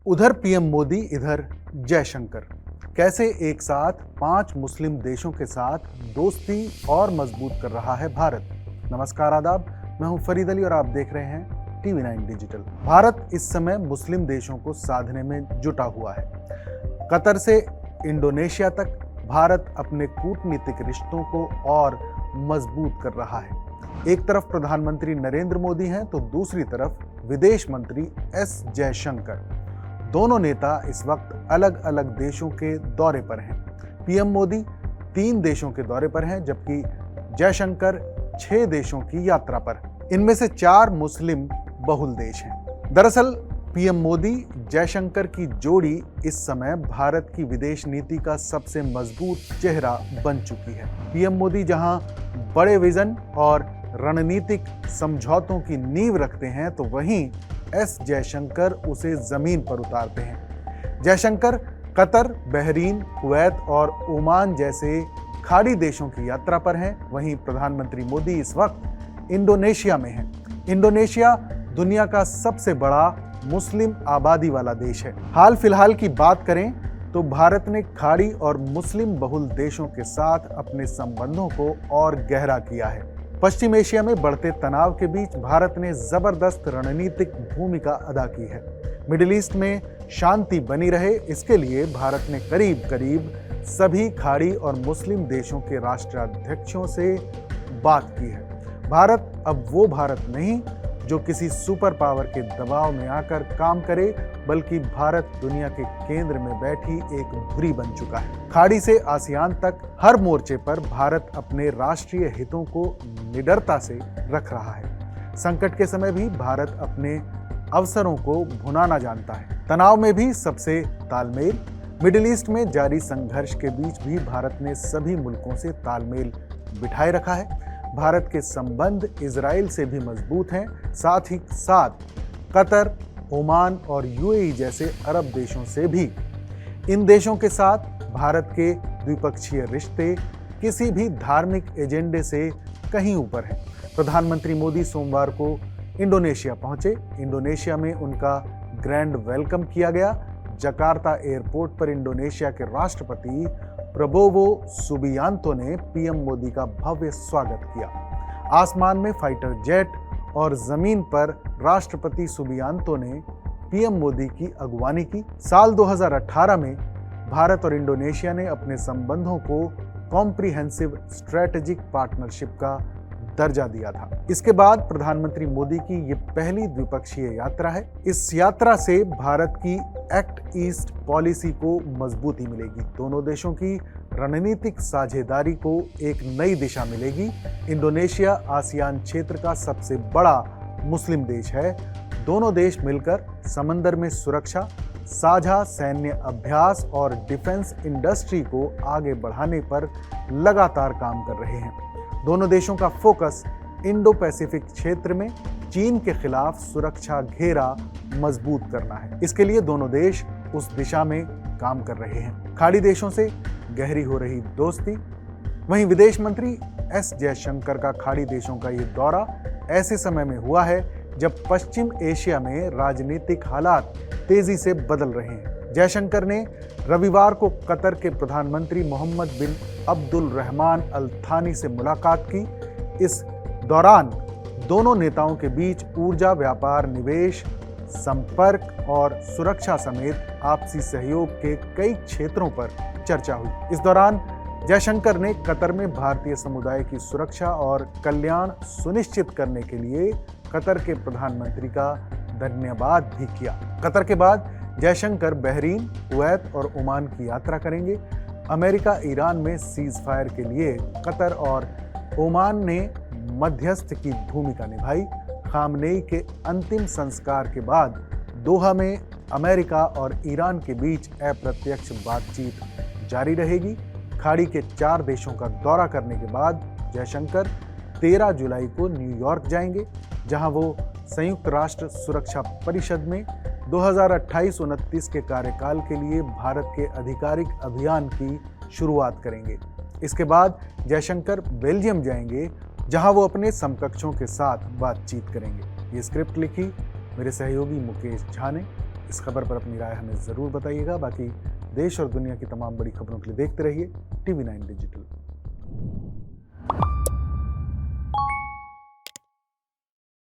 उधर पीएम मोदी, इधर जयशंकर। कैसे एक साथ 5 मुस्लिम देशों के साथ दोस्ती और मजबूत कर रहा है भारत। नमस्कार, आदाब। मैं हूं फरीद अली और आप देख रहे हैं टीवी 9 डिजिटल। भारत इस समय मुस्लिम देशों को साधने में जुटा हुआ है। कतर से इंडोनेशिया तक भारत अपने कूटनीतिक रिश्तों को और मजबूत कर रहा है। एक तरफ प्रधानमंत्री नरेंद्र मोदी हैं तो दूसरी तरफ विदेश मंत्री एस जयशंकर। दोनों नेता इस वक्त अलग अलग देशों के दौरे पर हैं। पीएम मोदी 3 देशों के दौरे पर हैं, जबकि जयशंकर 6 देशों की यात्रा पर। इनमें से 4 मुस्लिम बहुल देश हैं। दरअसल पीएम मोदी जयशंकर की जोड़ी इस समय भारत की विदेश नीति का सबसे मजबूत चेहरा बन चुकी है। पीएम मोदी जहां बड़े विजन और रणनीतिक समझौतों की नींव रखते हैं, तो वहीं एस जयशंकर उसे जमीन पर उतारते हैं। जयशंकर कतर, बहरीन, कुवैत और ओमान जैसे खाड़ी देशों की यात्रा पर हैं। वहीं प्रधानमंत्री मोदी इस वक्त इंडोनेशिया में हैं। इंडोनेशिया दुनिया का सबसे बड़ा मुस्लिम आबादी वाला देश है। हाल फिलहाल की बात करें तो भारत ने खाड़ी और मुस्लिम बहुल देशों के साथ अपने संबंधों को और गहरा किया है। पश्चिम एशिया में बढ़ते तनाव के बीच भारत ने जबरदस्त रणनीतिक भूमिका अदा की है। मिडिल ईस्ट में शांति बनी रहे, इसके लिए भारत ने करीब करीब सभी खाड़ी और मुस्लिम देशों के राष्ट्राध्यक्षों से बात की है। भारत अब वो भारत नहीं जो किसी सुपर पावर के दबाव में आकर काम करे, बल्कि भारत दुनिया के केंद्र में बैठी एक धुरी बन चुका है। खाड़ी से आसियान तक हर मोर्चे पर भारत अपने राष्ट्रीय हितों को निडरता से रख रहा है। संकट के समय भी भारत अपने अवसरों को भुनाना जानता है। तनाव में भी सबसे तालमेल। मिडिल ईस्ट में जारी संघर्ष के बीच भी भारत ने सभी मुल्कों से तालमेल बिठाए रखा है। भारत के संबंध इजराइल से भी मजबूत हैं, साथ ही साथ कतर, ओमान और यूएई जैसे अरब देशों से भी। इन देशों के साथ भारत के द्विपक्षीय रिश्ते किसी भी धार्मिक एजेंडे से कहीं ऊपर हैं। प्रधानमंत्री मोदी सोमवार को इंडोनेशिया पहुंचे। इंडोनेशिया में उनका ग्रैंड वेलकम किया गया। जकार्ता एयरपोर्ट पर इंडोनेशिया के राष्ट्रपति प्रबोवो सुबियांतो ने पीएम मोदी का भव्य स्वागत किया। आसमान में फाइटर जेट और जमीन पर राष्ट्रपति सुबियांतो ने पीएम मोदी की अगवानी की। साल 2018 में भारत और इंडोनेशिया ने अपने संबंधों को कॉम्प्रिहेंसिव स्ट्रेटेजिक पार्टनरशिप का दर्जा दिया था। इसके बाद प्रधानमंत्री मोदी की ये पहली द्विपक्षीय यात्रा है। इस यात्रा से भारत की एक्ट ईस्ट पॉलिसी को मजबूती मिलेगी। दोनों देशों की रणनीतिक साझेदारी को एक नई दिशा मिलेगी। इंडोनेशिया आसियान क्षेत्र का सबसे बड़ा मुस्लिम देश है। दोनों देश मिलकर समंदर में सुरक्षा, साझा सैन्य अभ्यास और डिफेंस इंडस्ट्री को आगे बढ़ाने पर लगातार काम कर रहे हैं। दोनों देशों का फोकस इंडो पैसिफिक क्षेत्र में चीन के खिलाफ सुरक्षा घेरा मजबूत करना है। इसके लिए दोनों देश उस दिशा में काम कर रहे हैं। खाड़ी देशों से गहरी हो रही दोस्ती। वहीं विदेश मंत्री एस जयशंकर का खाड़ी देशों का ये दौरा ऐसे समय में हुआ है जब पश्चिम एशिया में राजनीतिक हालात तेजी से बदल रहे हैं। जयशंकर ने रविवार को कतर के प्रधानमंत्री मोहम्मद बिन अब्दुल रहमान अल थानी से मुलाकात की। इस दौरान दोनों नेताओं के बीच ऊर्जा, व्यापार, निवेश, संपर्क और सुरक्षा समेत आपसी सहयोग के कई क्षेत्रों पर चर्चा हुई। इस दौरान जयशंकर ने कतर में भारतीय समुदाय की सुरक्षा और कल्याण सुनिश्चित करने के लिए कतर के प्रधानमंत्री का धन्यवाद भी किया। कतर के बाद जयशंकर बहरीन, कुवैत और ओमान की यात्रा करेंगे। अमेरिका ईरान में सीज फायर के लिए कतर और ओमान ने मध्यस्थ की भूमिका निभाई। खामनेई के अंतिम संस्कार के बाद दोहा में अमेरिका और ईरान के बीच अप्रत्यक्ष बातचीत जारी रहेगी। खाड़ी के 4 देशों का दौरा करने के बाद जयशंकर 13 जुलाई को न्यूयॉर्क जाएंगे, जहां वो संयुक्त राष्ट्र सुरक्षा परिषद में 2028-29 के कार्यकाल के लिए भारत के आधिकारिक अभियान की शुरुआत करेंगे। इसके बाद जयशंकर बेल्जियम जाएंगे, जहां वो अपने समकक्षों के साथ बातचीत करेंगे। ये स्क्रिप्ट लिखी मेरे सहयोगी मुकेश झा ने। इस खबर पर अपनी राय हमें ज़रूर बताइएगा। बाकी देश और दुनिया की तमाम बड़ी खबरों के लिए देखते रहिए TV9 डिजिटल।